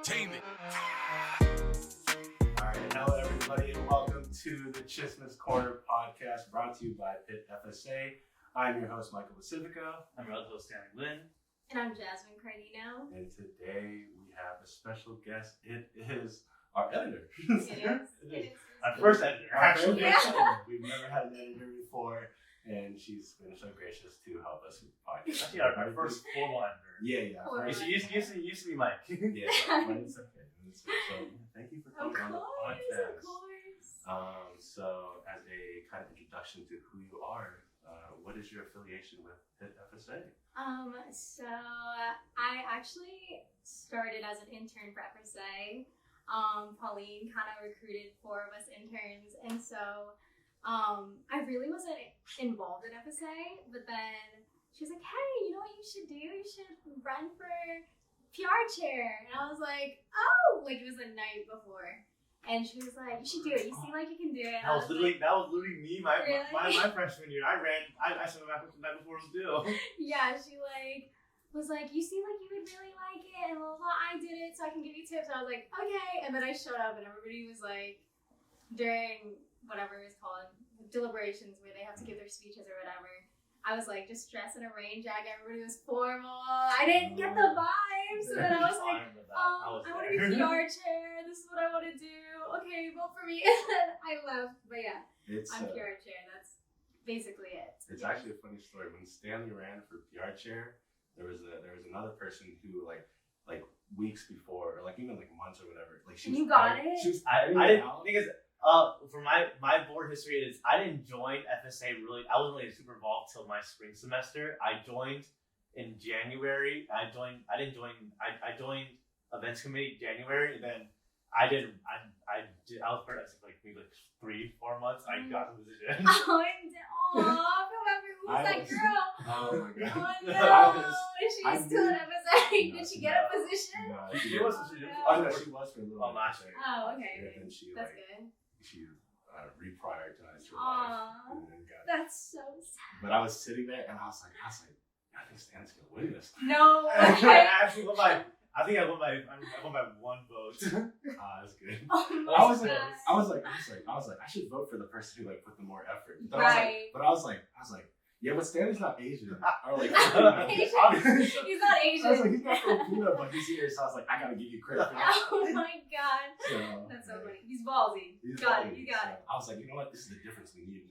entertainment. All right, hello everybody, and welcome to the Chismis Corner podcast, brought to you by Pitt FSA. I'm your host, Michael Pacifico. I'm your other host, Stanley Lynn. And I'm Jasmine Cardino. And today we have a special guest. It is our editor. It is. Our first editor, actually. Yeah. We've never had an editor before, and she's been so gracious to help us with the podcast. Actually, our first formal editor. Yeah. Formal. Used to be Mike. Yeah, but it's okay. So thank you for coming on the podcast. Of course. So as a kind of introduction to who you are, what is your affiliation with Pitt FSA? So I actually started as an intern for FSA. Pauline kind of recruited 4 of us interns, and so I really wasn't involved in FSA, but then she was like, hey, you know what you should do? You should run for PR chair. And I was like, oh, like it was the night before. And she was like, you should do it. You seem like you can do it. That was literally me. My freshman year. I started back the night before it was due. Yeah, she was like, you seem like you would really like it, and blah, blah, I did it, so I can give you tips. And I was like, okay. And then I showed up, and everybody was like, during whatever it's called, deliberations where they have to give their speeches or whatever, I was like, just dressed in a rain jacket. Everybody was formal. I didn't get the vibe. So then I was like, I want to be PR chair. This is what I want to do. Okay, vote for me. And then I left. But yeah, I'm PR chair. That's basically it. It's actually a funny story. When Stanley ran for PR chair, there was another person who like weeks before, or like even like months or whatever, like she. You got it. I didn't. Thing is, for my board history is I didn't join FSA really. I wasn't really super involved till my spring semester. I joined in January. I joined events committee in January, and then I was part of like maybe like 3-4 months. I got the position. Who's that girl? Oh my god. Oh no! She's still at FSA. Did she get a position? No, She was. Oh no, she was for a little while. last year. Oh, okay. And then That's good. she reprioritized her life. And then That's so sad. but I was sitting there and I was like, I think Stan's gonna win this. No. I Okay. actually won by. I think I won by 1 vote. That's good. Oh my I was God. like, I should vote for the person who like put the more effort. But Right. I was like, yeah, but Stanley's not Asian. Or like, Asian. He's not Asian. I was like, he's not Filipino, but he's here. So I was like, I gotta give you credit for that. Oh my god. So, That's so funny. He's ballsy. You got it. I was like, you know what? This is the difference we need.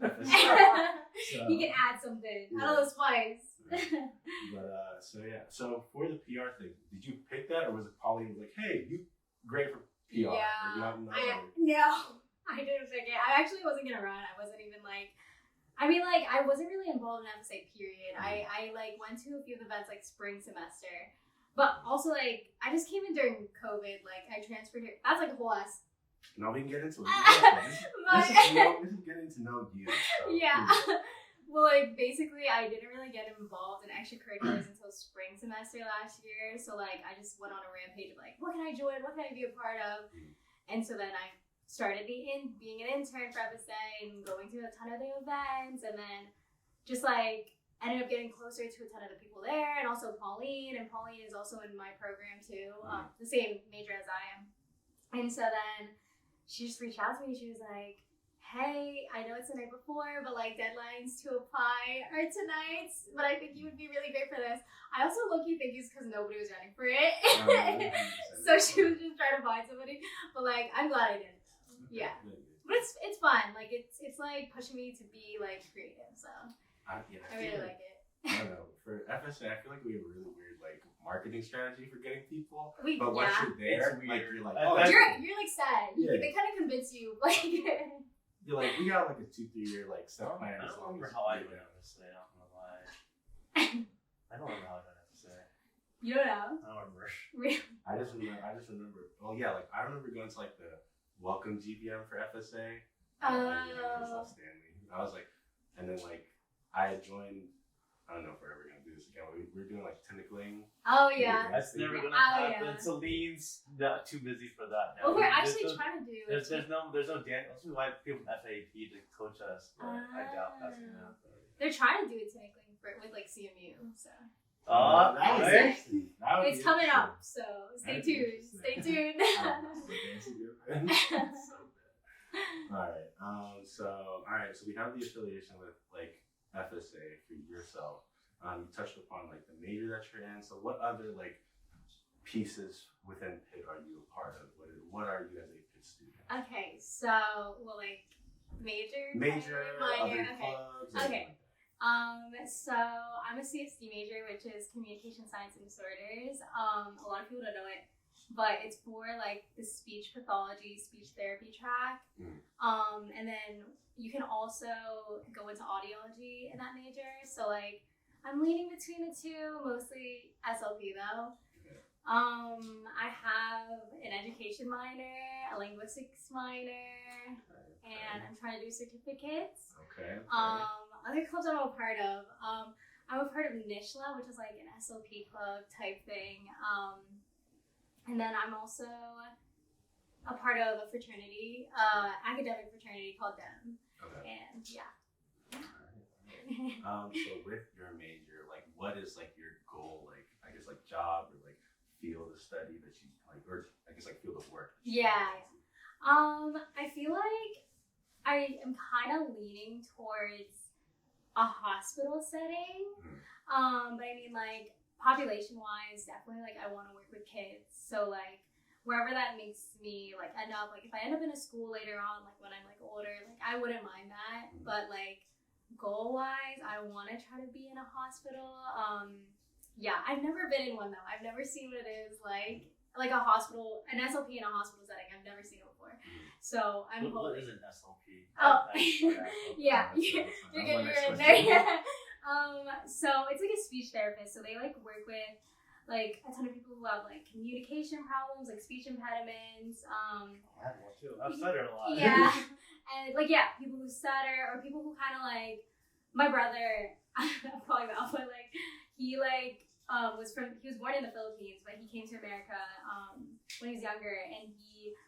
He can add something. I don't know, spice. But so for the PR thing, did you pick that, or was it Pauline was like, hey, you great for PR? Yeah. No. I didn't pick it. I actually wasn't gonna run. I wasn't even I wasn't really involved in FSA period. I went to a few of the events like spring semester. But also I just came in during COVID, I transferred here. That's a whole ass. No, we can get into it. This is getting to know you. So. Yeah. Well, basically I didn't really get involved in extracurriculars until spring semester last year. So I just went on a rampage of what can I join? What can I be a part of? And so then I started being an intern for FSA and going to a ton of the events, and then just ended up getting closer to a ton of the people there, and also Pauline is also in my program too, the same major as I am. And so then she just reached out to me. She was like, hey, I know it's the night before, but deadlines to apply are tonight, but I think you would be really great for this. I also low-key think it's because nobody was running for it. So she was just trying to find somebody, but I'm glad I did. Yeah, but it's fun. It's pushing me to be creative. So I really like it. I don't know. For FSA, I feel like we have a really weird marketing strategy for getting people. But once you're there, you're like, oh, you're sad. Yeah. They kind of convince you You're like, we got a 2-3 year step plan. I don't remember how I did FSA. I'm not gonna lie. I don't remember how I did FSA. You don't know? I don't remember. Really? I just remember. Well, yeah, I remember going to the welcome GBM for FSA. Stanley. I was and then I had joined. I don't know if we're ever gonna do this again. We were doing tentacling. Oh yeah. That's never gonna happen. Yeah. Celine's not too busy for that now. Well, we're actually trying to do. There's no Dan. That's why people from FAP to coach us. But I doubt that's gonna happen. They're trying to do it tentacling with CMU. So. That was right? interesting. That would It's be coming interesting. up, so stay That'd be tuned. interesting. Stay tuned. Alright, so we have the affiliation with like FSA for yourself. You touched upon like the major that you're in. So what other like pieces within Pitt are you a part of? What are you as a Pitt student? Okay, so well, like major, other minor. Okay. clubs. Okay. So I'm a CSD major, which is Communication Science and Disorders. A lot of people don't know it, but it's for like the speech pathology, speech therapy track. And then you can also go into audiology in that major. So like I'm leaning between the two, mostly SLP though. I have an education minor, a linguistics minor, and I'm trying to do certificates. Okay. Other clubs I'm a part of. I'm a part of NISHLA, which is like an SLP club type thing. And then I'm also a part of a fraternity, academic fraternity called DEM. Okay. And yeah. So with your major, like what is like your goal, like I guess like job or like field of study that you like, or I guess like field of work? Yeah. I feel like I am kind of leaning towards a hospital setting. But I mean like population wise, definitely like I want to work with kids. So like wherever that makes me like end up, like if I end up in a school later on, like when I'm like older, like I wouldn't mind that. But like goal wise, I want to try to be in a hospital. Yeah, I've never been in one though. I've never seen what it is like a hospital, an SLP in a hospital setting. I've never seen it before. So I'm What hoping. is an SLP? Oh, yeah, you're in there. So it's like a speech therapist. So they like work with like a ton of people who have like communication problems, like speech impediments. I have one too. I've stuttered a lot. Yeah, and like people who stutter or people who kind of like my brother. I'm calling him out, but like he was born in the Philippines, but he came to America when he was younger, and he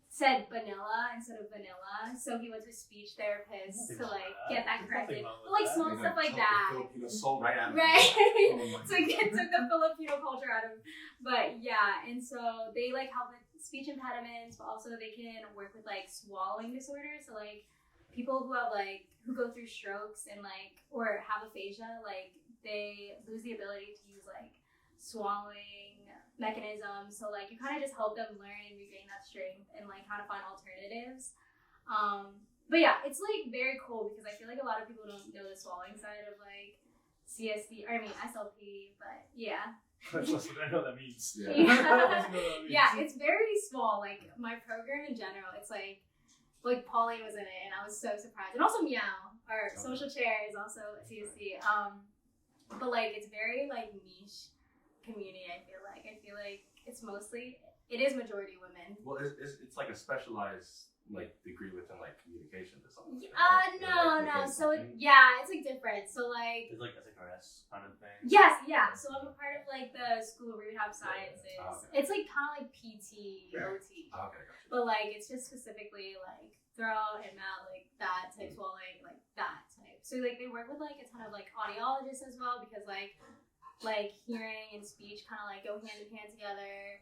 said vanilla instead of vanilla, so he went to a speech therapist to like get that corrected. But like small stuff like that. Filipino soul right out of Right. Oh So it took the Filipino culture out of him. But yeah, and so they like help with speech impediments, but also they can work with like swallowing disorders. So like people who have like who go through strokes and like or have aphasia, like they lose the ability to use like swallowing mechanisms. So like you kind of just help them learn and regain that strength and like how to find alternatives. But yeah, it's like very cool because I feel like a lot of people don't know the swallowing side of like CSD, or I mean SLP, but yeah. That's what I know that means. Yeah, it's very small. Like my program in general, it's like Pauline was in it, and I was so surprised. And also Meow, our social chair, is also a CSD. But like it's very like niche community. I feel like it's mostly it is majority women. Well, it's like a specialized like degree within like communication or something. No. So it's like different. So like it's like SRS kind of thing. Yes, yeah. So I'm a part of like the School of Rehab Sciences. Okay. It's like kind of like PT, OT. Okay, gotcha. But like it's just specifically like throat and mouth, like that type swallowing, like that type. So like they work with like a ton of like audiologists as well because like hearing and speech kind of like go hand in hand together.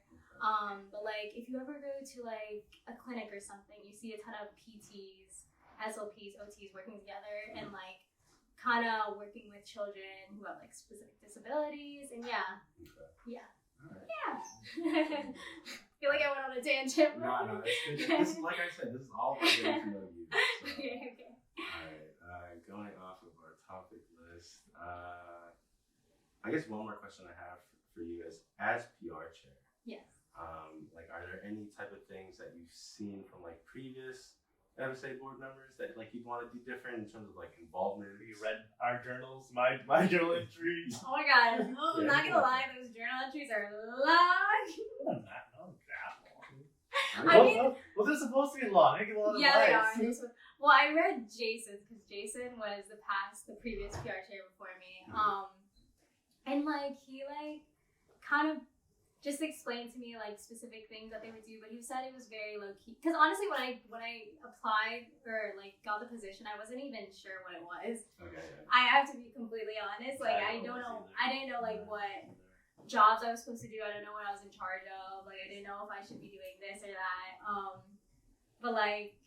But like if you ever go to like a clinic or something, you see a ton of PTs, SLPs, OTs working together and like kind of working with children who have like specific disabilities and yeah. Right. Yeah. I feel like I went on a tangent. No, this is like I said, this is all about getting to know you. So. Okay. Alright, going off of our topic list, I guess one more question I have for you is, as PR chair, yes. Like, are there any type of things that you've seen from like previous FSA board members that like you'd want to do different in terms of like involvement? You read our journals, my journal entries. Oh my god! I'm not gonna lie, those journal entries are long. Not that long. I mean, well, they're supposed to be long. They they are. Well, I read Jason's because Jason was the previous PR chair before me. And like he like kind of just explain to me like specific things that they would do. But he said it was very low key. Because honestly, when I applied or like got the position, I wasn't even sure what it was. Okay. Yeah. I have to be completely honest. Like I don't know. I didn't know like what jobs I was supposed to do. I don't know what I was in charge of. Like I didn't know if I should be doing this or that. But like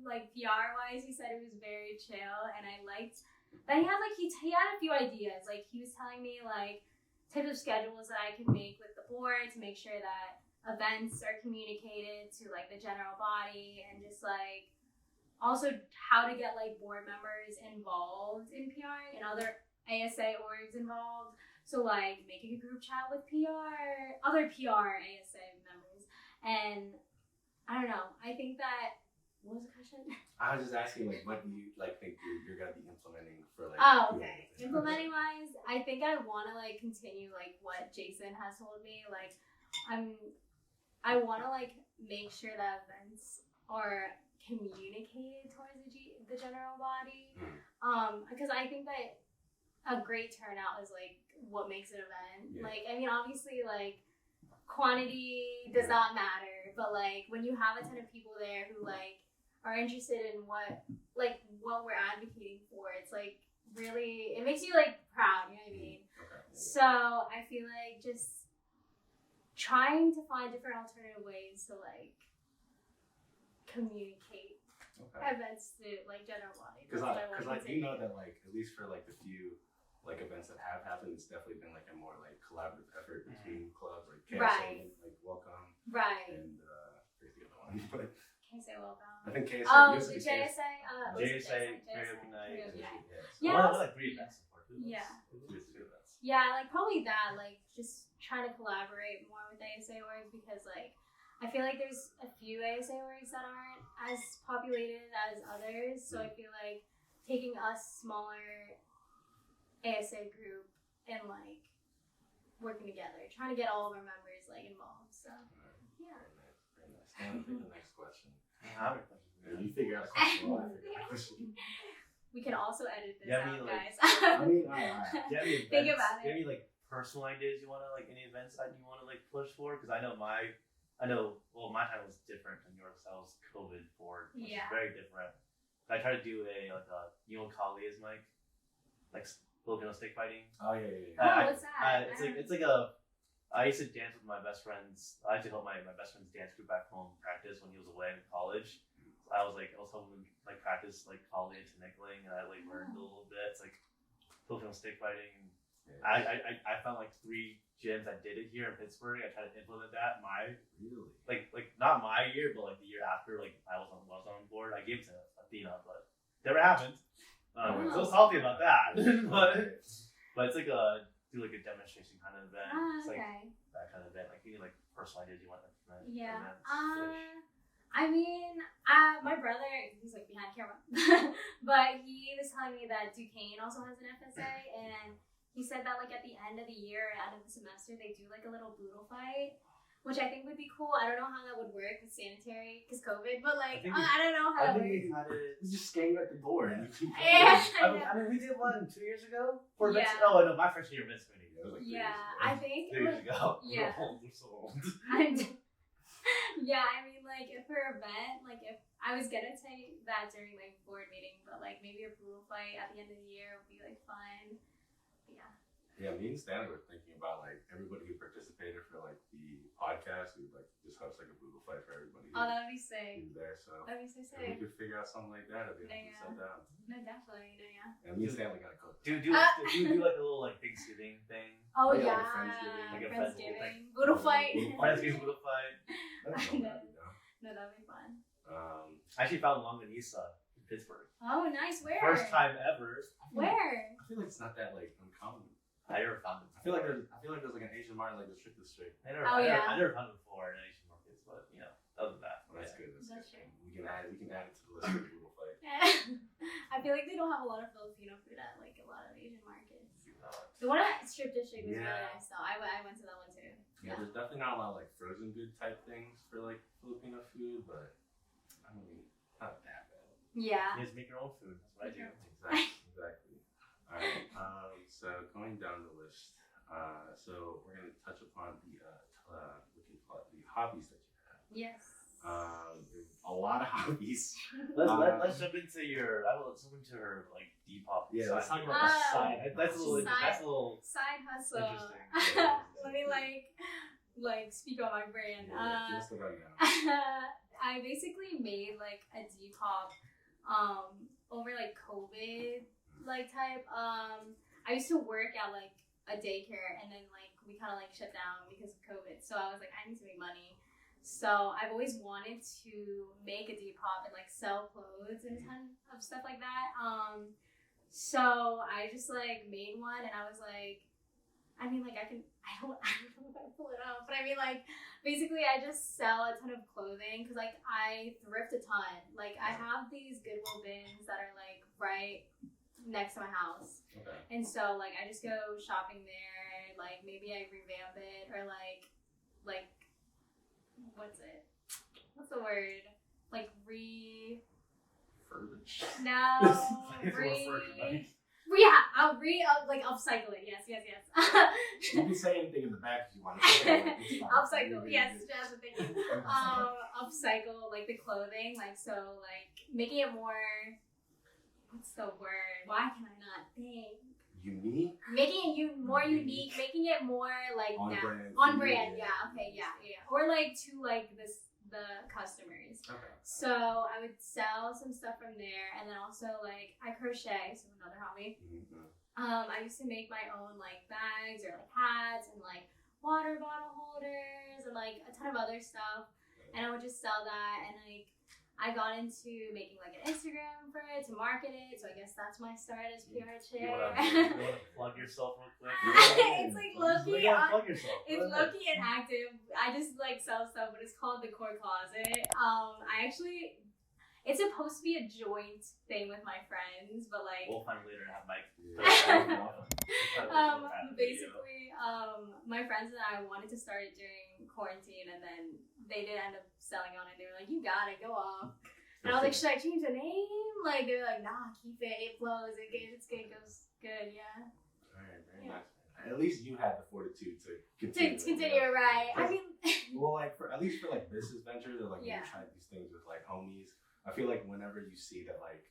like PR wise, he said it was very chill, and I liked that he had like he had a few ideas. Like he was telling me like types of schedules that I can make with the board to make sure that events are communicated to like the general body, and just like also how to get like board members involved in PR and other ASA orgs involved. So like making a group chat with other PR ASA members, and I don't know. I think that, what was the question? I was just asking, like, what do you like think you're gonna be implementing for like? Oh, okay. Implementing wise, I think I want to like continue like what Jason has told me. Like, I want to like make sure that events are communicated towards the general body. Because I think that a great turnout is like what makes an event. Yeah. Like, I mean, obviously, like quantity does not matter, but like when you have a ton of people there who like are interested in what we're advocating for, it's like really, it makes you like proud, you know what I mean? Okay. So I feel like just trying to find different alternative ways to like communicate events to like general body. Because like you know that like at least for like the few like events that have happened, it's definitely been like a more like collaborative effort between clubs, like KSA, Right. like Welcome, Right. and where's the other one? But Can I say welcome? I think KSA. Oh, used to the be KSA. JSA? JSA, karaoke night. Yeah. Well, like 3 events before. Yeah. Used to do that. Yeah, like probably that, like just trying to collaborate more with ASA orgs, because like I feel like there's a few ASA orgs that aren't as populated as others, so I feel like taking a smaller ASA group and like working together, trying to get all of our members like involved. So yeah. Very nice. And the next question. I have a question. If you figure out a question, I'll figure out a question. We can also edit this Yeah, out, like, guys. I mean, Do you have any Think events- about do you have any like personal ideas you want to like, any events that you want to like push for? Because I know my time was different than yours. That was COVID board, which is very different. I tried to do you know what Kali is, Mike? Like Filipino stick fighting. Oh yeah. Oh, what's that? It's like a. I used to dance with my best friends. I used to help my best friend's dance group back home practice when he was away in college. So I was helping him like practice like Kali and Nickling, and I like learned a little bit. It's like Filipino stick fighting. I found like 3 gyms that did it here in Pittsburgh. I tried to implement that. Really? Like not my year, but like the year after, like I was on board. I gave it to Athena, but never happened. So salty about that. but it's like do like a demonstration kind of event. It's like that kind of event. Like any like personal ideas you want to implement. Yeah. Events-ish. I mean, my brother, he's like behind camera, but he was telling me that Duquesne also has an FSA, and he said that like at the end of the year, end of the semester, they do like a little boodle fight, which I think would be cool. I don't know how that would work with sanitary, because COVID, but like, I don't know how that works. It's just skating at the door. Yeah. I mean, we did one 2 years ago for Yeah. Oh no, my first year of Vince Committee. It was like 3 Yeah, years ago. I think. 2 years ago. Yeah. We're so old. Yeah, I mean, like, if for an event, like, if I was gonna say that during, like, board meeting, but, like, maybe a pool fight at the end of the year would be, like, fun. But, yeah. Yeah, me and Stanley were thinking about like everybody who participated for like the podcast, we'd like just host like a boodle fight for everybody. Oh, that'd be sick. Who's there? So That'd be so if we sick. could figure out something like that, it'd be Yeah. sit down. No, definitely. No, yeah. And me and Stanley gotta cook. Do like a little like Thanksgiving thing? Oh, Yeah, yeah. like Friendsgiving. Like a Friendsgiving. Boodle fight. Friendsgiving boodle fight. No, that'd be fun. I actually found Longanisa in Pittsburgh. Oh, nice. Where? First time ever. Where? I feel like it's not that like uncommon. I never found it. I feel like there's like an Asian market like District. I Oh, yeah. never found it before in Asian markets, but you know, other than that. Well, that's good. That's good. true. We can add it to the list of boodle fight. I feel like they don't have a lot of Filipino food at like a lot of Asian markets. The one at Strip District was really nice though. I went to that one too. Yeah, there's definitely not a lot of like frozen good type things for like Filipino food, but I mean, not that bad. Yeah. You just make your own food. That's what I do. Exactly. All right. So going down the list, So we're gonna touch upon the what do you call it? The hobbies that you have. Yes. There's a lot of hobbies. Let's jump into her like Depop. Yeah, let's talk about Oh. the side. That's a little Side hustle. interesting. Let me like speak on my brand. Just the rundown. I basically made like a Depop over like COVID like type. I used to work at like a daycare, and then like we kind of like shut down because of COVID. So I was like, I need to make money. So I've always wanted to make a Depop and like sell clothes and ton of stuff like that. So I just like made one, and I was like, I mean, like I don't know if I pull it up, but I mean, like basically I just sell a ton of clothing because like I thrift a ton. Like I have these Goodwill bins that are like right next to my house, and so like I just go shopping there. Like maybe I revamp it or like what's the word? Like Furbish. Like upcycle it. Yes. You can say anything in the back if you want to say it. Upcycle. Yes, Jasmine, thank you. Upcycle like the clothing, like so, like making it more. What's the word? Why can I not think? Unique. Making it more unique, making it more like On that. brand. On brand, yeah. Okay, yeah. Or like to like the customers. Okay. So I would sell some stuff from there, and then also like I crochet, so another hobby. Mm-hmm. I used to make my own like bags or like hats and like water bottle holders and like a ton of other stuff, and I would just sell that. And like I got into making like an Instagram for it to market it, so I guess that's my start as PR You chair. wanna plug yourself real quick? It's like low-key. Plug yourself. It's low-key inactive. I just like sell stuff, but it's called the Core Closet. It's supposed to be a joint thing with my friends, but like We'll find later and have Mike. basically, my friends and I wanted to start it during quarantine, and then they did end up selling on it. They were like, "You got it, go off." And I was like, "Should I change the name?" Like they were like, "Nah, keep it. It flows. It's good. Goes good. Yeah." Alright, very nice. At least you had the fortitude to continue. Right? I mean, well, like at least for like business ventures or like when Yeah. you try these things with like homies, I feel like whenever you see that like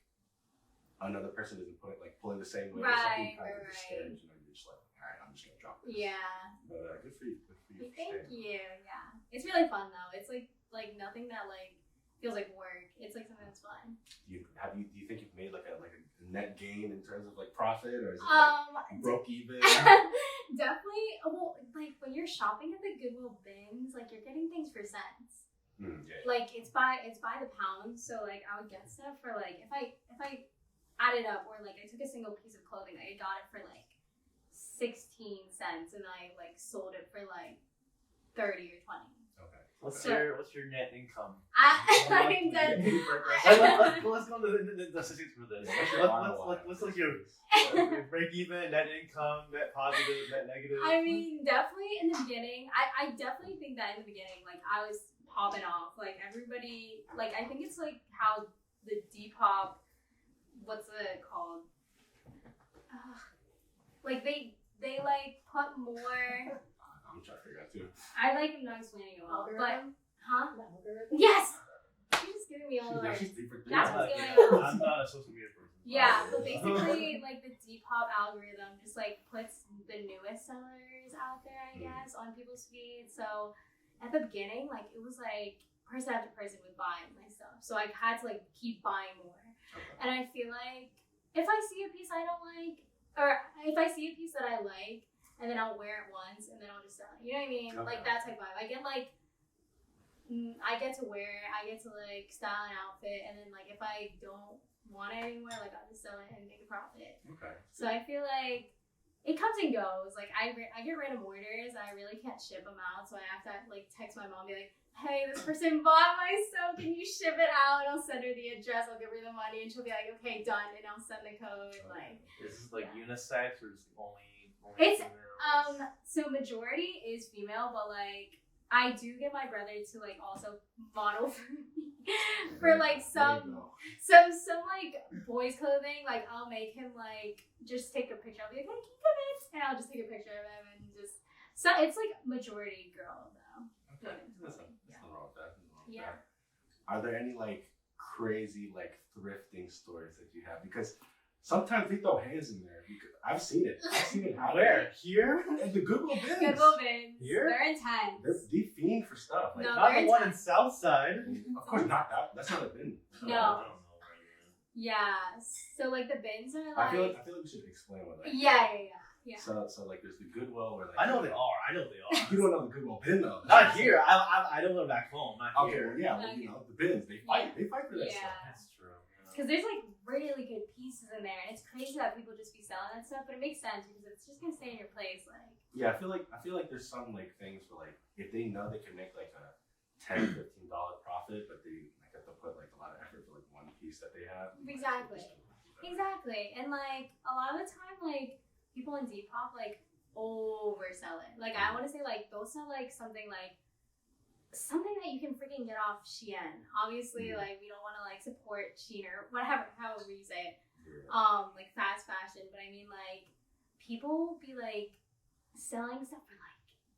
another person isn't pulling the same way, or something, you kind of get discouraged, and you're just like, all right, I'm just gonna drop this. yeah. But good for you. Good for you. Thank you. Yeah, it's really fun though. It's like nothing that like feels like work. It's like something that's fun. Do you think you've made like a net gain in terms of like profit, or is it like broke even? Definitely. Well, like when you're shopping at the Goodwill bins, like you're getting things for cents. Yeah. Like it's by the pound. So like I would get stuff for like if I added up, or like I took a single piece of clothing, I got it for like 16 cents, and I like sold it for like 30 or 20. Okay. What's your net income? I'm dead. Let's go to the statistics for this. What's like your break even, net income, net positive, net negative? I mean, definitely in the beginning, I definitely think that in the beginning, like I was popping off. Like everybody, like I think it's like how the Depop, what's it called? Like they like put more. I'm trying to figure out too. I like am not explaining it well, but Algorithm? yes, she's just giving me all the words. She's deeper than That's that. what's going on. I'm not a social media person. Yeah, but basically, like the Depop algorithm just like puts the newest sellers out there, I guess, on people's feed. So at the beginning, like it was like person after person would buy my stuff, so I had to like keep buying more. Okay. And I feel like if I see a piece I don't like, or if I see a piece that I like, and then I'll wear it once, and then I'll just sell it. You know what I mean? Okay. Like that type of vibe. I get like. I get to wear it, I get to like style an outfit, and then like if I don't want it anymore, like I'll just sell it and make a profit. Okay. So I feel like it comes and goes. Like I get random orders, I really can't ship them out, so I have to like text my mom, be like, "Hey, this person bought my soap. Can you ship it out?" I'll send her the address. I'll give her the money, and she'll be like, "Okay, done." And I'll send the code. Like, is this like unisex or is it only it's females? so majority is female, but like I do get my brother to like also model for me. For like some like boys clothing, like I'll make him like just take a picture. I'll be like, hey, can you come in? And I'll just take a picture of him and just so it's like majority girl though. Okay. That's nothing wrong with that. Yeah. Are there any like crazy like thrifting stories that you have? Because sometimes they throw hands in there. I've seen it. Happen. Where? Here? At the Goodwill bins. Goodwill bins. Here? They're intense. They fiend for stuff. Like, No, Not they're the one in intense. Of Southside. course not that. That's not a bin. No. I don't know where you're in. Yeah. So like the bins are I feel like. like we should explain what. Like, Yeah. So like there's the Goodwill where like. I know they are. You don't know the Goodwill bin though. Not here. I don't know back home. Not Okay, here. well, yeah, well, you know the bins. They fight. They fight for that Yeah. stuff. That's true. Because there's like really good pieces in there, and it's crazy that people just be selling that stuff. But it makes sense because it's just gonna stay in your place, like. Yeah, I feel like there's some like things where like if they know they can make like a $10-15 profit, but they like have to put like a lot of effort for like one piece that they have. Exactly. Exactly, and like a lot of the time, like people in Depop like oversell it. Like I want to say like they'll sell like something that you can freaking get off Shein. Obviously, like we don't want to like support Shein or whatever, however you say it. Like fast fashion, but I mean like people be like selling stuff for like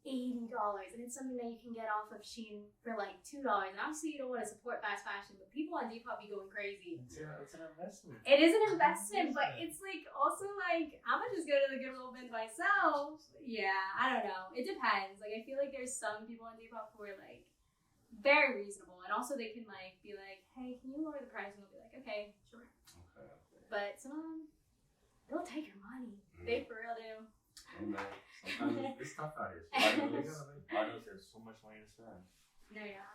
$80, and it's something that you can get off of Shein for like $2. And obviously, you don't want to support fast fashion, but people on Depop be going crazy. It's an investment. It is an investment, but it's like also like I'm gonna just go to the Goodwill bins myself. Yeah, I don't know. It depends. Like I feel like there's some people on Depop who are like very reasonable, and also they can like be like, hey, can you lower the price? And they'll be like, okay, sure. Okay. But some of them, they'll take your money. They for real do. Sometimes it's tough out here. Why does there's so much money to spend? No, yeah.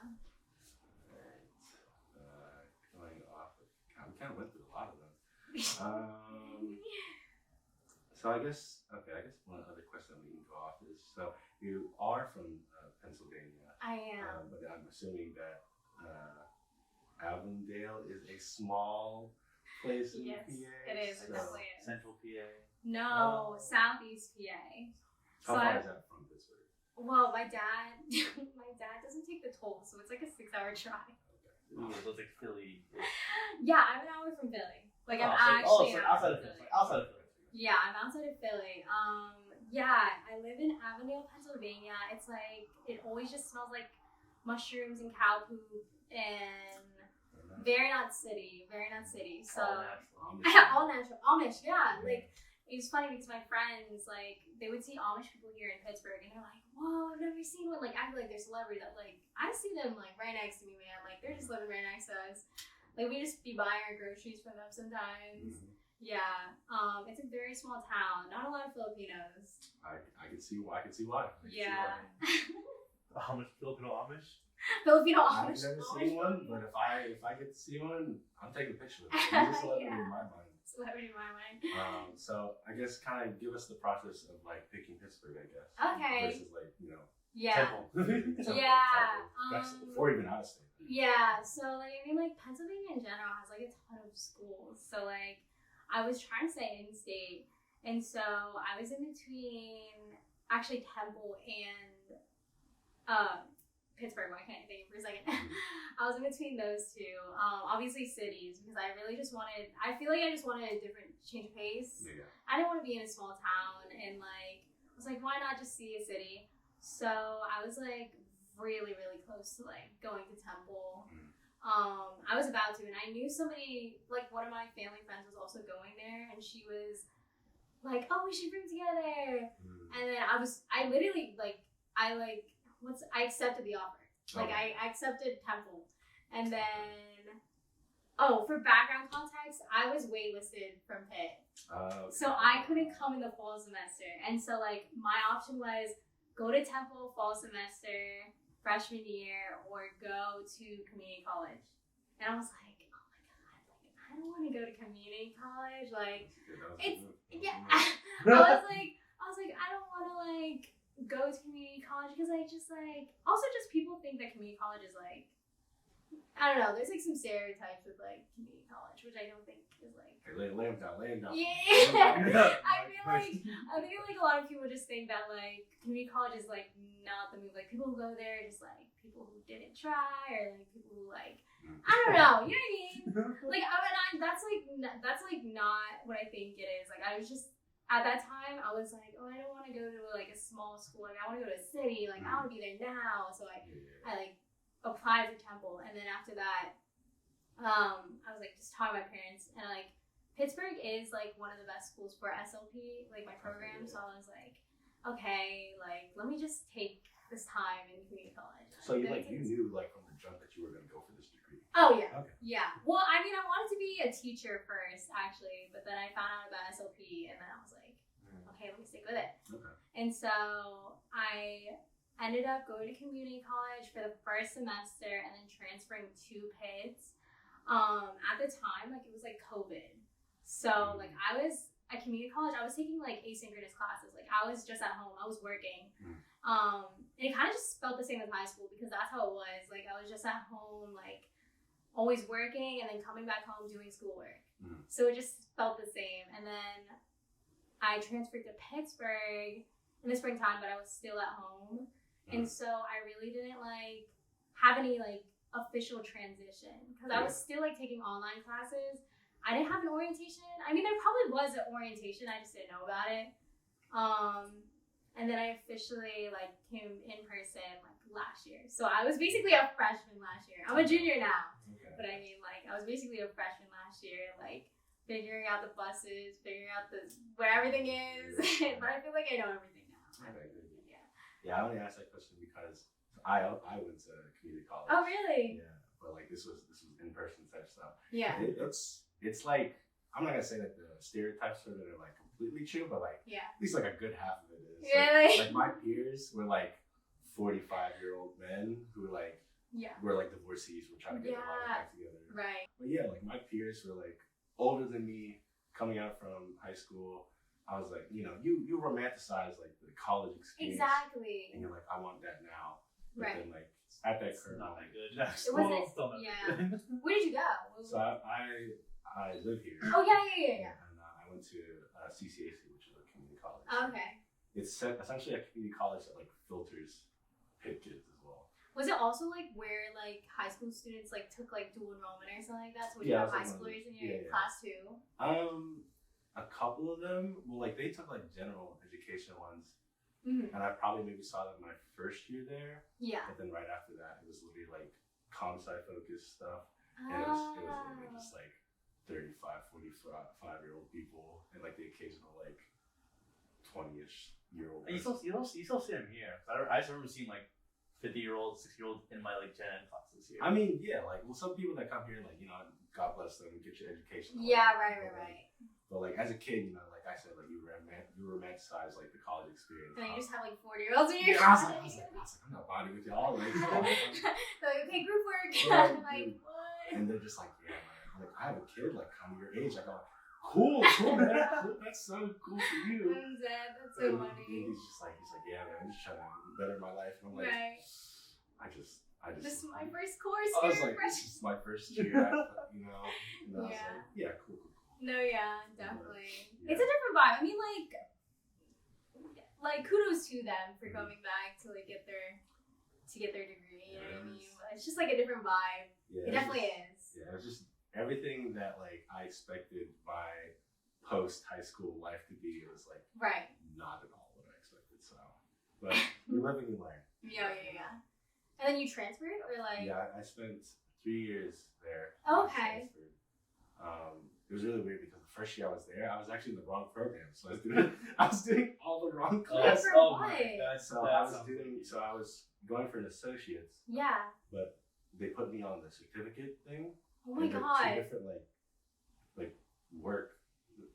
Going off. We kind of went through a lot of them. So I guess one other question we can go off is, so you are from Pennsylvania. I am. But I'm assuming that Avondale is a small place in Yes, PA. it is. It definitely is. Central PA. No, Southeast PA. How far is that from Pittsburgh? Well, my dad doesn't take the toll, so it's like a 6-hour drive. Ooh, it looks like Philly. Yeah, I'm an hour from Philly. Like I'm so actually an outside hour of from Philly. Philly. Outside of Philly. Yeah, I'm outside of Philly. Yeah, I live in Avondale, Pennsylvania. It's like it always just smells like mushrooms and cow poop and very not city. So all natural. Amish, yeah. Like it was funny because my friends like they would see Amish people here in Pittsburgh and they're like, "Whoa, I've never seen one." Like act like they're celebrity. That like I see them like right next to me, man. Like they're just living right next to us. Like we just be buying our groceries from them sometimes. Yeah, it's a very small town. Not a lot of Filipinos. I can see why. Yeah. Filipino Amish? Filipino I've Amish. never seen one, but if I get to see one, I'm taking a picture of it. It's just celebrity in my mind. Celebrity in my mind. So I guess kind of give us the process of like picking Pittsburgh, I guess. Okay. Versus like Yeah. Temple. Yeah. That's before even out of state. Yeah. So like I mean like Pennsylvania in general has like a ton of schools. So like I was trying to say in state, and so I was in between actually Temple and Pittsburgh. Why can't I think for a second? I was in between those two. Obviously cities because I really just wanted. I feel like I just wanted a different change of pace. Yeah. I didn't want to be in a small town, and like I was like, why not just see a city? So I was like really close to like going to Temple. I was about to, and I knew somebody, like one of my family friends was also going there, and she was like, oh, we should room together. And then I literally, I accepted the offer. Like, I accepted Temple. And then, for background context, I was waitlisted from Pitt. So I couldn't come in the fall semester. And so, like, my option was go to Temple fall semester, freshman year, or go to community college. And I was like, oh my god, like I don't want to go to community college. Like it's yeah. I was like I don't want to like go to community college because I just like also just people think that community college is like I don't know. There's like some stereotypes with like community college, which I don't think is like. Hey, lay him down. Yeah. I feel like a lot of people just think that like community college is like not the move. Like people who go there are just like people who didn't try, or like people who like I don't know. You know what I mean? Like that's like not what I think it is. Like I was just at that time I was like, oh, I don't want to go to like a small school. Like I want to go to a city. Like I want to be there now. So I like applied for Temple, and then after that, I was like just talking to my parents, and like Pittsburgh is like one of the best schools for SLP, like my program. So I was like, okay, like let me just take this time in community college. So you knew like from the jump that you were gonna go for this degree. Oh yeah, okay. Yeah. Well, I mean, I wanted to be a teacher first, actually, but then I found out about SLP, and then I was like, okay, let me stick with it. Okay. And so I ended up going to community college for the first semester and then transferring to Pitts. At the time, like it was like COVID. So like I was at community college, I was taking like asynchronous classes. Like I was just at home, I was working. And it kind of just felt the same as high school because that's how it was. Like I was just at home, like always working and then coming back home doing schoolwork. So it just felt the same. And then I transferred to Pittsburgh in the springtime, but I was still at home. And so I really didn't like have any like official transition because I was still like taking online classes. I didn't have an orientation. I mean, there probably was an orientation. I just didn't know about it. And then I officially like came in person like last year. So I was basically a freshman last year. I'm a junior now, but I mean like I was basically a freshman last year, like figuring out the buses, figuring out where everything is. But I feel like I know everything now. Yeah, I only asked that question because I went to community college. Oh really? Yeah, but like this was in person type stuff. Yeah. It's like I'm not gonna say that the stereotypes for it are like completely true, but like at least like a good half of it is. Really? Like my peers were like 45-year-old men who like were like divorcees, were trying to get their life back together. Right. But yeah, like my peers were like older than me, coming out from high school. I was like, you romanticize like the college experience. Exactly. And you're like, I want that now. But right. then like at that curve, not that good. It wasn't. Yeah. Where did you go? So I live here. Oh yeah. And I went to CCAC, which is a community college. Okay. It's essentially a community college that like filters Pitt kids as well. Was it also like where like high school students like took like dual enrollment or something like that? So would you have high schoolers in your class too? A couple of them, well, like they took like general education ones, and I probably maybe saw them my first year there. Yeah. But then right after that, it was literally like comp-sci focused stuff, and it was literally just like 35, 45-year-old people, and like the occasional like 20-ish year old. You still see them here. I just remember seeing like 50-year-old, 60-year-old in my like Gen Ed classes here. I mean, yeah, like some people that come here, like God bless them, get your education. Yeah, right. But like as a kid, like I said, like you romanticize like the college experience. And you just have like 40-year-olds in your class. I was like, I'm not bonding with y'all. Like, like okay, group work. Yeah, like what? And they're just like, yeah, man. Like I have a kid like kind of your age. I go, cool, man. Cool. That's so cool for you. That's so funny. And he's like, yeah, man. I'm just trying to better my life. And I'm like, This is my first course. I was like, this is my first year. And I was like, yeah, cool. No, yeah, definitely. Yeah. It's a different vibe. I mean, like kudos to them for coming back to like get their degree. You know what I mean? But it's just like a different vibe. Yeah, it definitely is. Yeah, it's just everything that like I expected my post high school life to be. It was like not at all what I expected. So, but you live and you learn. Yeah. And then you transferred, or like? Yeah, I spent 3 years there. Okay. It was really weird because the first year I was there, I was actually in the wrong program. So I was doing all the wrong classes. Oh my God. So I was going for an associate's. Yeah. But they put me on the certificate thing. Oh my God. Two different like work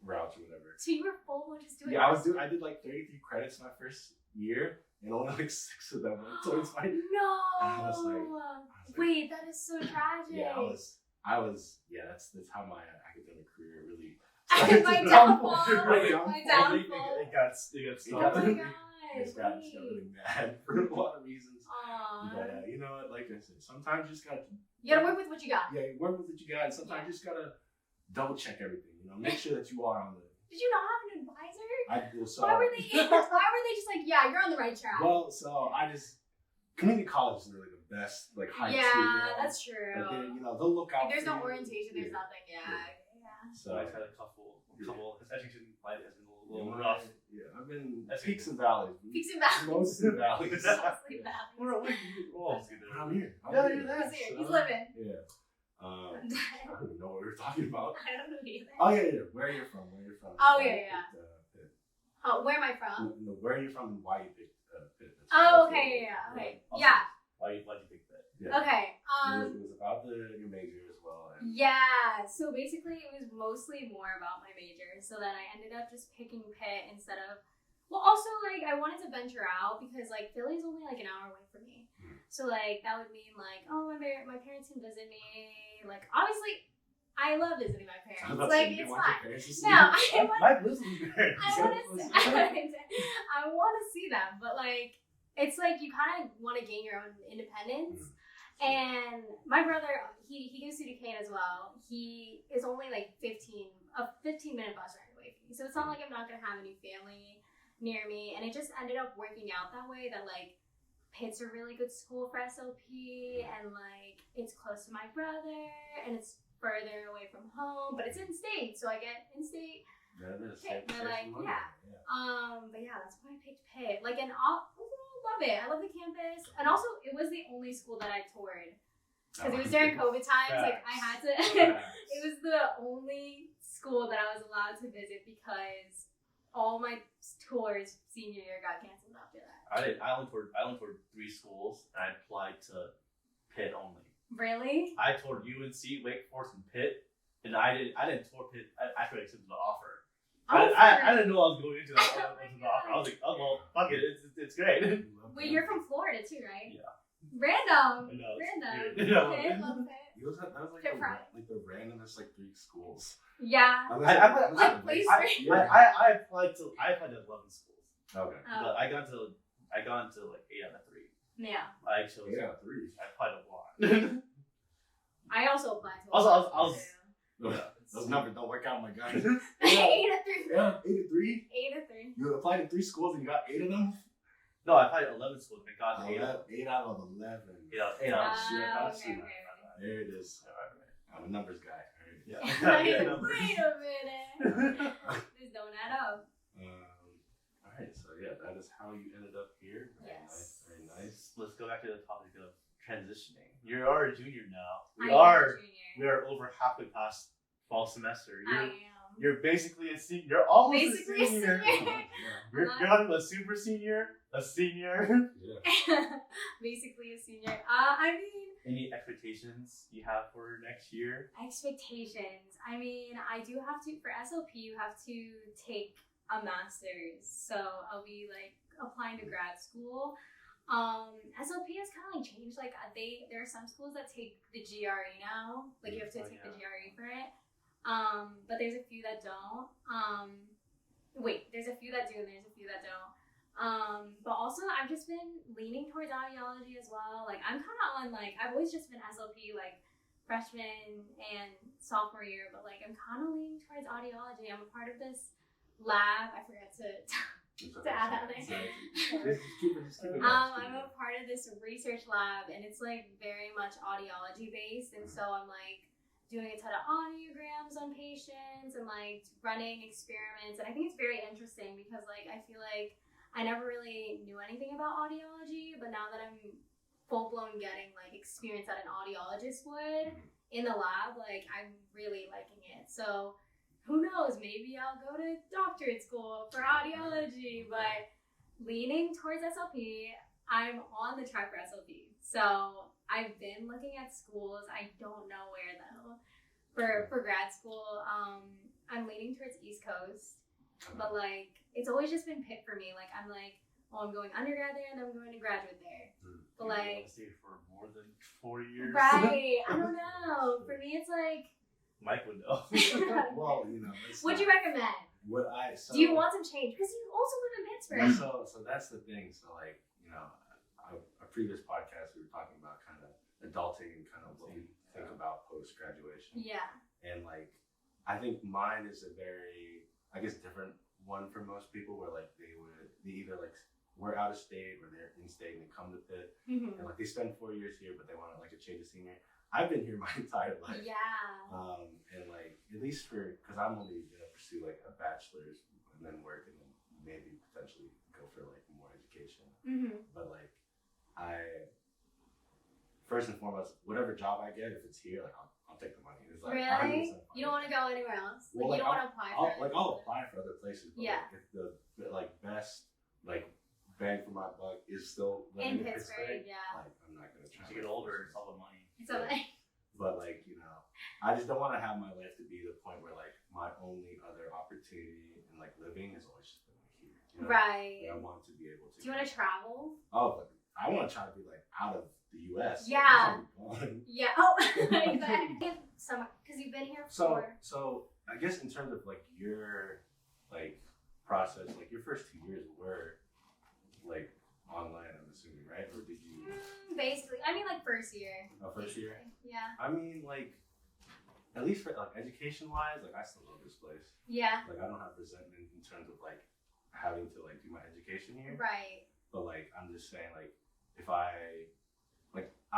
routes or whatever. So you were full on just doing. Yeah, I did like 33 credits my first year, and only like 6 of them went towards my. No. I was like, wait, that is so tragic. Yeah, I was. Yeah, that's how my academic career really. My downfall. It got Oh my stopped. just got really mad for a lot of reasons. Aww. But you know what? Like I said, sometimes you just gotta. You gotta work with what you got. Yeah, you work with what you got, and sometimes you just gotta double check everything. You know, make sure that you are on the. Did you not have an advisor? So, why were they just like, yeah, you're on the right track? Well, so I just community college is really the best, like high school. Yeah, that's true. Like you know, they'll look out. Like, there's for no you. orientation. There's nothing. Yeah. So I've had a couple. Education life has been a little Yeah, rough. Yeah, I've been peaks and valleys. Peaks and valleys. Mostly valleys. Mostly valleys. I'm here. Yeah, you're there. He's living. Yeah. I don't even know what we were talking about. I don't know either. Oh yeah. Where are you from? Oh yeah. Oh, where am I from? No, where are you from and why you picked Pitt? Oh, okay, yeah. Okay. Yeah. Why'd you pick that? Yeah. Okay. It was about your major as well. And Yeah. So basically, it was mostly more about my major. So then I ended up just picking Pitt instead of. Well, also like I wanted to venture out because like Philly's only like an hour away from me. So like that would mean like my parents can visit me. Like obviously, I love visiting my parents. Like it's fine. No, I live with your parents. I want to see them, but like it's like you kind of want to gain your own independence. And my brother, he goes to Duquesne as well. He is only like a 15-minute bus ride away from me. So it's not like I'm not gonna have any family near me. And it just ended up working out that way. That like Pitt's a really good school for SLP, and like it's close to my brother, and it's further away from home, but it's in state, so I get in state. That is. But like, yeah. But yeah, that's why I picked Pitt. Like, and overall, love it. I love the campus, and also it was the only school that I toured because it was during COVID times. Like, I had to. It was the only school that I was allowed to visit because all my tours senior year got canceled after that. I only toured 3 schools, and I applied to Pitt only. Really? I toured UNC, Wake Forest, and Pitt, and I didn't tour Pitt after I accepted the offer. I didn't know I was going into that offer. I was like, oh well, fuck it, it's great. Wait, you're from Florida too, right? Yeah. Random. I know, Random. Yeah. Okay, love it. That was like the randomest like 3 schools. Yeah. I applied to 11 schools. Okay. But I got into like 8 out of 3. Yeah. I chose 8 out of 3. I applied a lot. I also applied to. Also, I was. Those numbers don't work out, my guy. 8 of 3. Yeah, 8 of 3. 8 of 3. You applied to 3 schools and you got 8 of them. No, I applied to 11 schools and I got 8 of them. 8 out of 11. 8 out of Okay. There it is. I'm a numbers guy. Yeah. Wait a minute. This don't add up. Alright, so yeah, that is how you ended up here. Very nice. Let's go back to the topic of transitioning. You are a junior now. We junior. are over halfway past fall semester. I am. You're basically a senior. You're almost basically a senior. You're having a super senior, a senior. Yeah. Basically a senior. I mean. Any expectations you have for next year? Expectations. I mean, I do have to, for SLP, you have to take a master's. So I'll be like applying to grad school. SLP has kind of like changed. Like there are some schools that take the GRE now. Like you have to take the GRE for it. But there's a few that don't. There's a few that do and there's a few that don't. But also I've just been leaning towards audiology as well. Like I'm kind of on like, I've always just been SLP like freshman and sophomore year, but like I'm kind of leaning towards audiology. I'm a part of this lab. I forgot to add that there. I'm a part of this research lab and it's like very much audiology based. And so I'm like doing a ton of audiograms on patients and like running experiments. And I think it's very interesting because like, I feel like I never really knew anything about audiology, but now that I'm full-blown getting like experience that an audiologist would in the lab, like I'm really liking it. So who knows, maybe I'll go to doctorate school for audiology, but leaning towards SLP, I'm on the track for SLP. So I've been looking at schools. I don't know where though. For grad school, I'm leaning towards East Coast. But like it's always just been Pitt for me. Like I'm like, oh, I'm going undergrad there and I'm going to graduate there. But like stay for more than 4 years. Right. I don't know. For me it's like Mike would know. Well, you know. What'd you recommend? Do you want some change? Because you also live in Pittsburgh. So that's the thing. So like, you know, a previous podcast we were talking about kind of adulting and kind of what we think about post graduation. Yeah. And like, I think mine is a very, I guess, different one for most people, where like they either like we're out of state or they're in state and they come to Pitt, and like they spend 4 years here, but they want like a change of scenery. I've been here my entire life. Yeah. And like, at least because I'm only gonna pursue like a bachelor's and then work and then maybe potentially go for like more education. But like, first and foremost, whatever job I get, if it's here, like I'll take the money. It's like really? You don't want to go anywhere else? Well, like, you don't want to apply for it? I'll apply for other places. But yeah. Like, if the like best like bang for my buck is still in Pittsburgh, yeah. Like, I'm not gonna try. As you get older, it's all the money. It's all money. But like, you know, I just don't want to have my life to be the point where like my only other opportunity in like living is always just been like here. You know? Right. Like, I want to be able to. Do you want to travel? Oh, but I want to try to be like out of the U.S. Yeah. Yeah. Oh, exactly. Because you've been here before. So I guess in terms of like your like process, like your first 2 years were like online, I'm assuming, right? Or did you? Basically, I mean, like first year. Oh, first year. Yeah. I mean, like at least for like education wise, like I still love this place. Yeah. Like I don't have resentment in terms of like having to like do my education here. Right. But like I'm just saying, like if I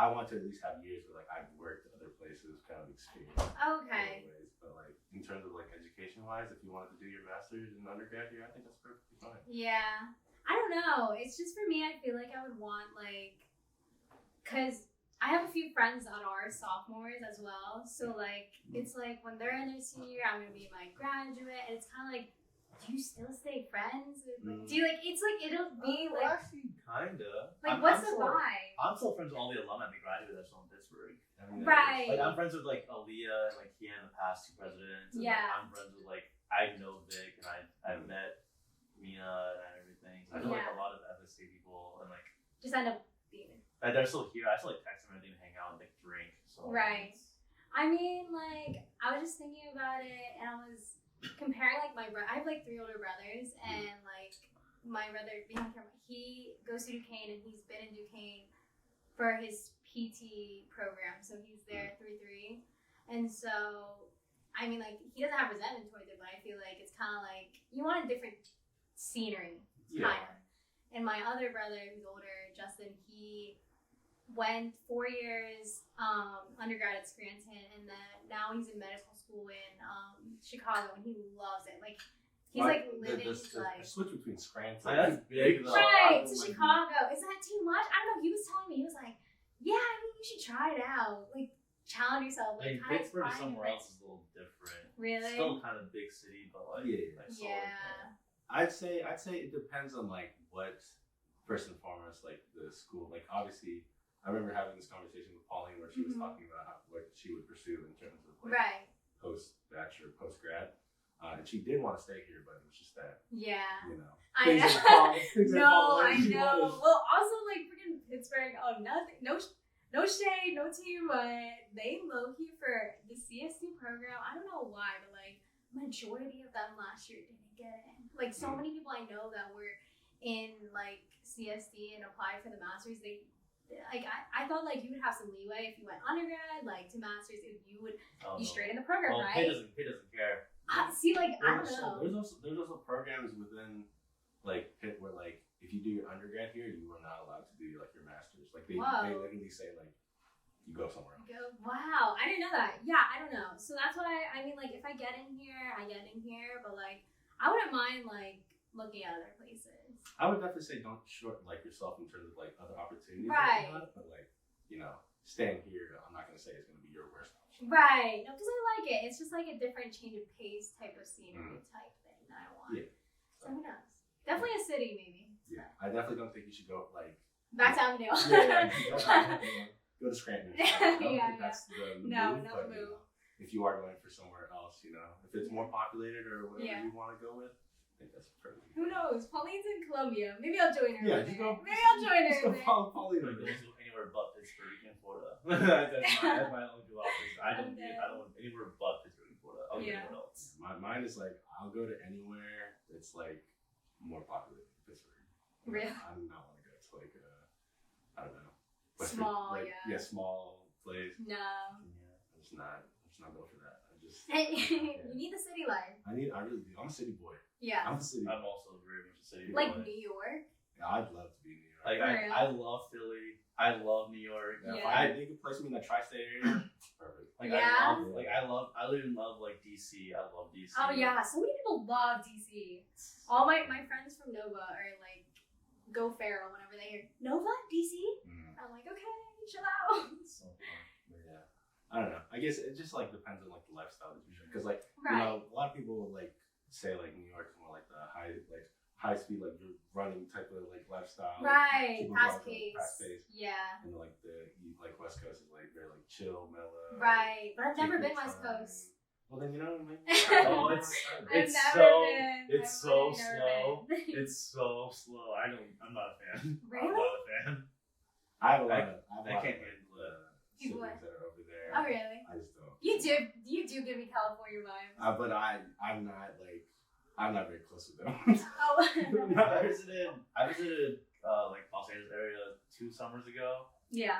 want to at least have years where like I've worked other places, kind of experience. Okay. But like in terms of like education wise, if you wanted to do your master's in undergrad here, I think that's perfectly fine. Yeah. I don't know. It's just for me, I feel like I would want like, cause I have a few friends that are sophomores as well. So like, it's like when they're in their senior year, I'm gonna be my graduate, and it's kind of like, do you still stay friends? Like, do you like? It's like it'll be like. Actually, kinda. Like, what's the vibe? I'm still friends with all the alumni that graduated that's from Pittsburgh. I mean, right. Like I'm friends with like Aaliyah and like Kian, the past 2 presidents. And, yeah. Like, I'm friends with like I know Vic and I've met Mina and everything. So I know like a lot of FSA people and like just end up being. They're still here. I still like text them and everything, hang out and like drink. So right. I mean, like I was just thinking about it, and I was comparing like my I have like 3 older brothers, and like my brother behind camera, he goes to Duquesne, and he's been in Duquesne for his PT program, so he's there 3-3, and so I mean, like he doesn't have resentment towards it, but I feel like it's kind of like you want a different scenery, kind of. And my other brother, who's older, Justin, he went 4 years undergrad at Scranton, and then now he's in medical school in Chicago, and he loves it. Like he's like living his life. The switch between Scranton, that's big though. Right, to Chicago. Is that too much? I don't know. He was telling me, he was like, "Yeah, I mean, you should try it out. Like, challenge yourself. Like, like Pittsburgh somewhere else is a little different. Really? Still kind of big city, but like yeah. I'd say it depends on like what first and foremost like the school. Like obviously, I remember having this conversation with Pauline where she was talking about what she would pursue in terms of like post-bachelor, post-grad. And she did want to stay here, but it was just that. Yeah. You know. I know. I know. Well, also like freaking Pittsburgh. Oh, nothing. No shade, no tea, but they low key for the CSD program. I don't know why, but like majority of them last year didn't get in. Like so many people I know that were in like CSD and applied for the masters. They like I thought like you would have some leeway if you went undergrad like to masters, if you would be straight in the program, right? Pitt doesn't care. See, like I don't know. There's also programs within like Pitt where like if you do your undergrad here, you are not allowed to do like your masters. Like they literally say like you go somewhere else. Wow, I didn't know that. Yeah, I don't know. So that's why I mean like if I get in here, I get in here, but like I wouldn't mind like looking at other places. I would definitely say don't short like yourself in terms of like other opportunities, right? But like you know, staying here, I'm not gonna say it's gonna be your worst option. Right? No, because I like it. It's just like a different change of pace type of scenery type thing that I want. Yeah. So who knows? Definitely a city, maybe. Yeah, I definitely don't think you should go like back to Avondale. Go to Scranton. I don't think that's the move. No move. If you are going for somewhere else, you know, if it's more populated or whatever you want to go with, I think that's perfect. Who knows? Pauline's in Columbia. Maybe I'll join her. Yeah, just go. Maybe I'll join her. Just go Pauline. Don't go anywhere but Pittsburgh in Florida. that's my only two options. I don't want anywhere but Pittsburgh in Florida. I'll go anywhere else. Mine is like I'll go to anywhere that's like more popular than Pittsburgh. Really? I do not want to go to like I don't know. Small, like, yeah. Small place. No. Yeah, I'm just not going for that. You need the city life. I really do. I'm a city boy. Yeah. I'm a city boy. I'm also very much a city Like boy. New York. Yeah, I'd love to be in New York. Like For real? I love Philly. I love New York. Yeah. If they could place me in the tri-state area, perfect. Like Yeah? I literally love like DC. I love DC. Oh yeah, so many people love DC. All my friends from Nova are like, go feral whenever they hear Nova DC. I'm like, okay, chill out. It's so fun. Yeah, I don't know. I guess it just like depends on like the lifestyle that you should. Because like Right. you know, a lot of people will like say like New York is more like the high speed like you're running type of like lifestyle. Right, People fast go pace. fast pace. Yeah. And like West Coast is like very like chill, mellow. Right, but I've never take been your West time. Coast. Well then you know what I mean. Oh, it's I've it's never so been. it's I've so really never slow. been. It's so slow. I'm not a fan. Really? I'm not a fan. I have a lot of I can't like, handle it. People siblings that are over there. Oh really? I just don't. You do give me California vibes. But I'm not very close with them. Oh. I visited like Los Angeles area 2 summers ago. Yeah.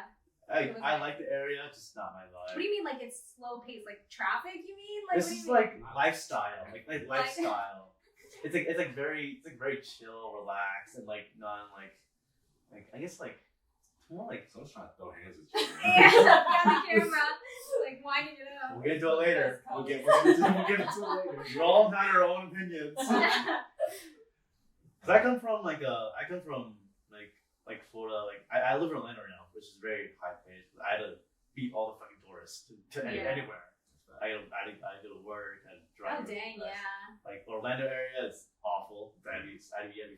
I like the area, just not my vibe. What do you mean, like it's slow paced, like traffic? You mean like? This what do is you mean? like lifestyle, like lifestyle. It's like very chill, relaxed, and like non like I guess like more like Someone's trying to throw hands at you. Yeah, the camera, like winding it up. we'll get into it later. We'll get into it later. We all have our own opinions. Cause I come from Florida. Like I live in Orlando now, which is very high paced. I had to beat all the fucking tourists to anywhere. I go to work. I drive. Oh dang, yeah. Like Orlando area is awful. I'd be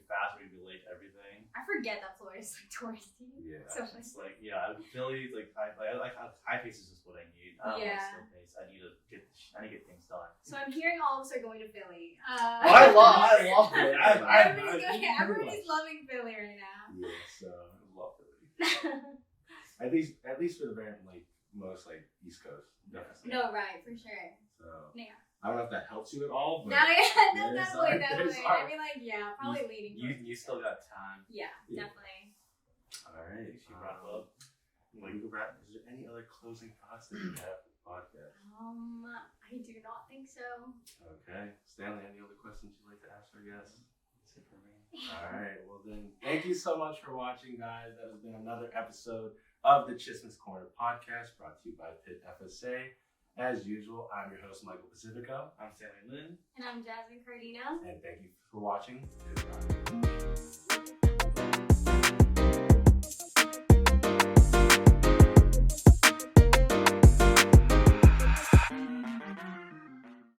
fast, or you'd be late to everything. I forget that Florida's like touristy. Yeah. So It's like Philly, like high pace is just what I need. I don't like slow pace. I need to get things done. So I'm hearing all of us are going to Philly. I love Philly. Everybody's loving Philly right now. Yeah, so I love Philly. At least for the very like most like East Coast, definitely. No, right, for sure. So Yeah. I don't know if that helps you at all, but No, yeah, no, there's definitely. our- I'd be like, yeah, probably leaning. You still got time. Yeah, Yeah. definitely. all right. You should wrap up. Like, is there any other closing thoughts that you have for the podcast? I do not think so. Okay. Stanley, any other questions you'd like to ask our guests? That's it for me. All right. Well, then, thank you so much for watching, guys. That has been another episode of the Chismis Corner podcast brought to you by Pitt FSA. As usual, I'm your host, Michael Pacifico. I'm Stanley Lynn. And I'm Jasmine Cardino. And thank you for watching. Goodbye.